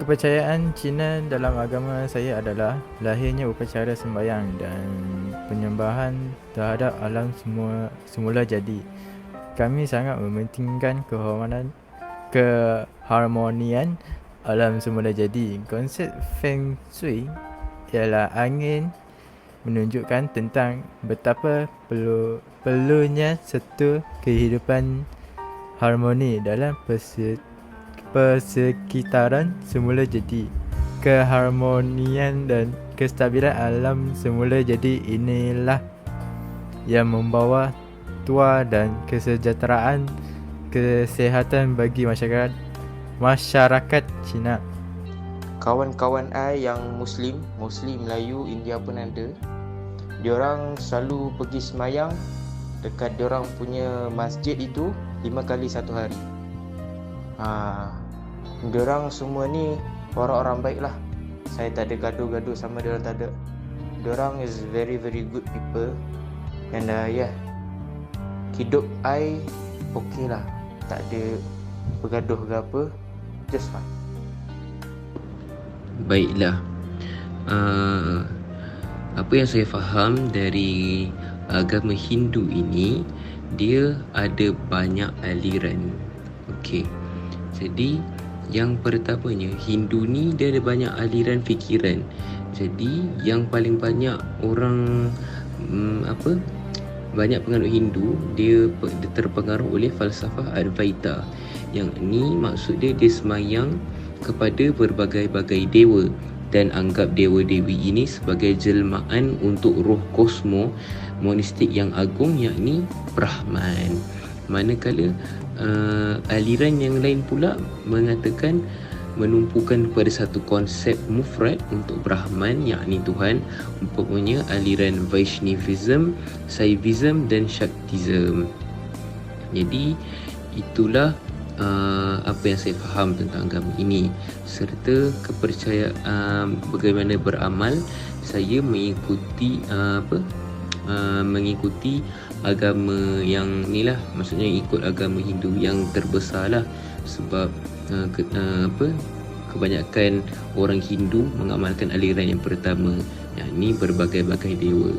Kepercayaan Cina dalam agama saya adalah lahirnya upacara sembahyang dan penyembahan terhadap alam semula jadi. Kami sangat mementingkan keharmonian alam semula jadi. Konsep Feng Shui ialah angin menunjukkan tentang betapa perlunya satu kehidupan harmoni dalam persekitaran semula jadi. Keharmonian dan kestabilan alam semula jadi inilah yang membawa tuah dan kesejahteraan kesihatan bagi masyarakat Cina. Kawan-kawan I yang Muslim Melayu, India pun ada. Diorang selalu pergi semayang dekat diorang punya masjid itu 5 kali satu hari. Diorang semua ni orang-orang baik lah. Saya tak ada gaduh-gaduh sama diorang, tak ada. Diorang is very very good people. And hidup I okay lah, tak ada bergaduh ke apa, just fine. Baiklah, apa yang saya faham dari agama Hindu ini, dia ada banyak aliran. Okey, jadi yang pertamanya, Hindu ni dia ada banyak aliran fikiran. Jadi yang paling banyak orang banyak penganut Hindu dia terpengaruh oleh falsafah Advaita. Yang ni maksud dia semayang kepada berbagai-bagai dewa dan anggap dewa-dewi ini sebagai jelmaan untuk roh kosmo monistik yang agung, yakni Brahman. Manakala aliran yang lain pula mengatakan menumpukan kepada satu konsep mufrad untuk Brahman, yakni Tuhan. Umpamanya aliran Vaishnavism, Saivism dan Shaktism. Jadi itulah apa yang saya faham tentang agama ini, serta kepercayaan bagaimana beramal. Saya mengikuti mengikuti agama yang ni lah, maksudnya ikut agama Hindu yang terbesar lah, sebab kebanyakan orang Hindu mengamalkan aliran yang pertama, yakni berbagai-bagai dewa.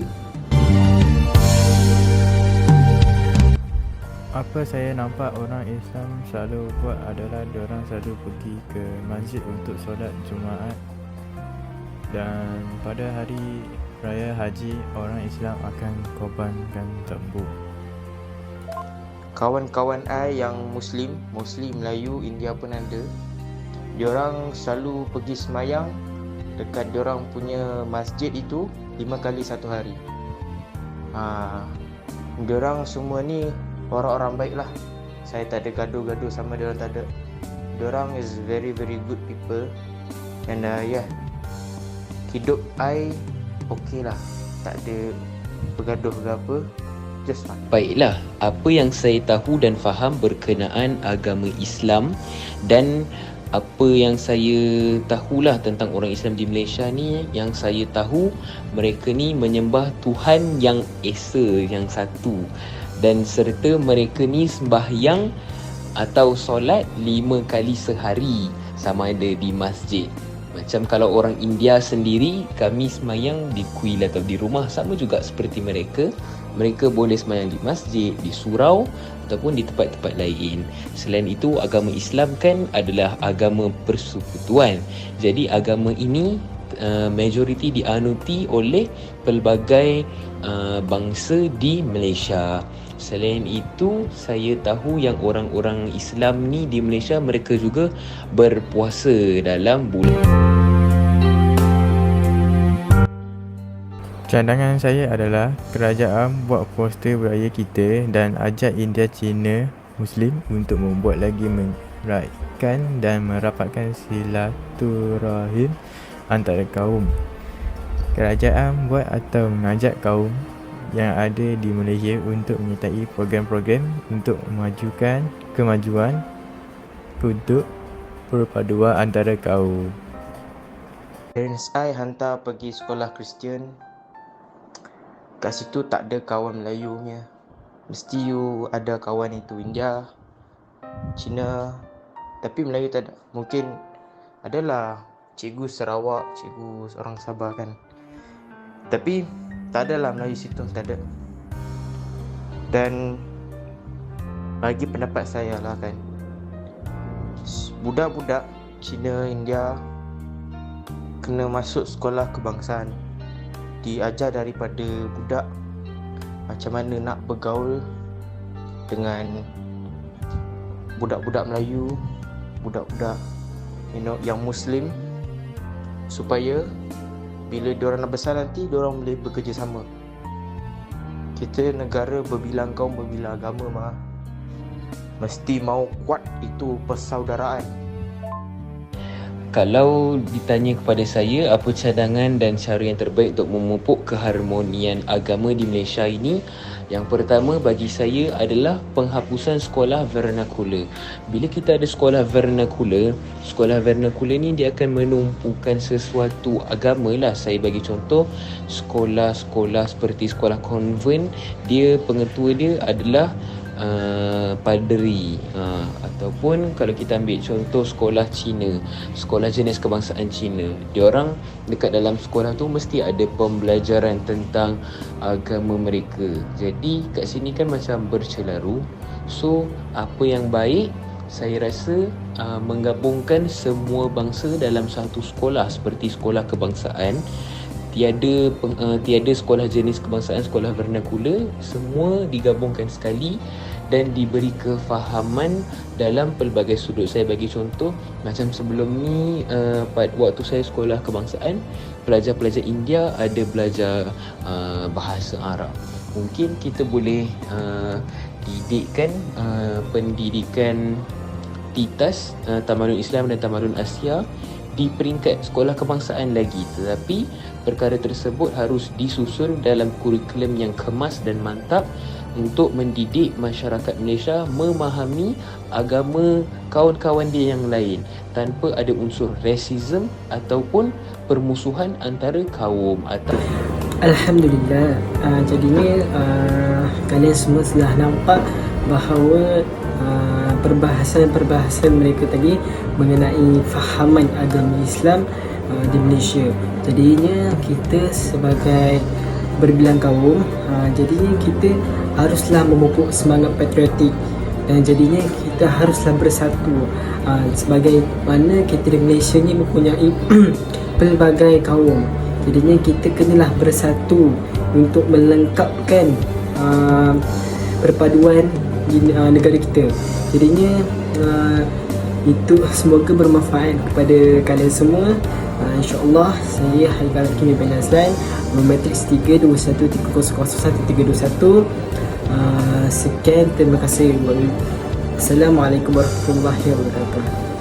Apa saya nampak orang Islam selalu buat adalah diorang selalu pergi ke masjid untuk solat Jumaat, dan pada hari raya haji orang Islam akan korbankan lembu. Kawan-kawan I yang Muslim Melayu, India pun ada. Diorang selalu pergi semayang dekat diorang punya masjid itu 5 kali satu hari. Diorang semua ni orang-orang baik lah. Saya tak ada gaduh-gaduh sama diorang, tak ada. Diorang is very very good people. And hidup I okay lah, tak ada bergaduh ke apa, just fine. Baiklah, apa yang saya tahu dan faham berkenaan agama Islam, dan apa yang saya tahulah tentang orang Islam di Malaysia ni, yang saya tahu mereka ni menyembah Tuhan yang esa, yang satu, dan serta mereka ni sembahyang atau solat 5 kali sehari, sama ada di masjid. Macam kalau orang India sendiri, kami semayang di kuil atau di rumah, sama juga seperti mereka. Mereka boleh semayang di masjid, di surau ataupun di tempat-tempat lain. Selain itu, agama Islam kan adalah agama persekutuan. Jadi agama ini majoriti dianuti oleh pelbagai bangsa di Malaysia. Selain itu, saya tahu yang orang-orang Islam ni di Malaysia, mereka juga berpuasa dalam bulan. Cadangan saya adalah kerajaan buat poster beraya kita dan ajak India, Cina, Muslim untuk membuat lagi meraihkan dan merapatkan silaturahim antara kaum. Kerajaan buat atau mengajak kaum yang ada di Malaysia untuk menyertai program-program untuk memajukan kemajuan untuk perpaduan antara kaum. Parents I hantar pergi sekolah Kristian. Kat situ tak ada kawan Melayu punya. Mesti you ada kawan itu India, Cina, tapi Melayu tak ada. Mungkin adalah cikgu Sarawak, cikgu orang Sabah kan. Tapi tak adalah Melayu situ, tak ada. Dan bagi pendapat saya lah kan, budak-budak Cina, India kena masuk sekolah kebangsaan, diajar daripada budak macam mana nak bergaul dengan budak-budak Melayu, budak-budak yang Muslim, supaya bila diorang nak besar nanti diorang boleh bekerjasama. Kita negara berbilang kaum, berbilang agama mah, mesti mau kuat itu persaudaraan. Kalau ditanya kepada saya apa cadangan dan cara yang terbaik untuk memupuk keharmonian agama di Malaysia ini, yang pertama bagi saya adalah penghapusan sekolah vernakular. Bila kita ada sekolah vernakular ni dia akan menumpukan sesuatu agama lah. Saya bagi contoh, sekolah-sekolah seperti sekolah konvent, dia pengetua dia adalah paderi, ataupun kalau kita ambil contoh sekolah Cina, sekolah jenis kebangsaan Cina, diorang dekat dalam sekolah tu mesti ada pembelajaran tentang agama mereka. Jadi kat sini kan macam bercelaru. So apa yang baik, saya rasa menggabungkan semua bangsa dalam satu sekolah seperti sekolah kebangsaan. Tiada sekolah jenis kebangsaan, sekolah vernakular, semua digabungkan sekali dan diberi kefahaman dalam pelbagai sudut. Saya bagi contoh, macam sebelum ni waktu saya sekolah kebangsaan, pelajar-pelajar India ada belajar bahasa Arab. Mungkin kita boleh didikkan pendidikan TITAS, Tamadun Islam dan Tamadun Asia, di peringkat sekolah kebangsaan lagi. Tetapi perkara tersebut harus disusun dalam kurikulum yang kemas dan mantap untuk mendidik masyarakat Malaysia memahami agama kawan-kawan dia yang lain tanpa ada unsur rasism ataupun permusuhan antara kaum atau Alhamdulillah, jadinya kalian semua sudah nampak bahawa perbahasan mereka tadi mengenai fahaman agama Islam di Malaysia. Jadinya kita sebagai berbilang kaum, jadinya kita haruslah memupuk semangat patriotik dan jadinya kita haruslah bersatu. Sebagai mana kita di Malaysia ni mempunyai pelbagai kaum, jadinya kita kenalah bersatu untuk melengkapkan perpaduan di negara kita. Jadinya itu semoga bermanfaat kepada kalian semua. InsyaAllah saya Haikal Hakim bin Azlan, Matrix 321300131. Sekian, terima kasih. Assalamualaikum warahmatullahi wabarakatuh.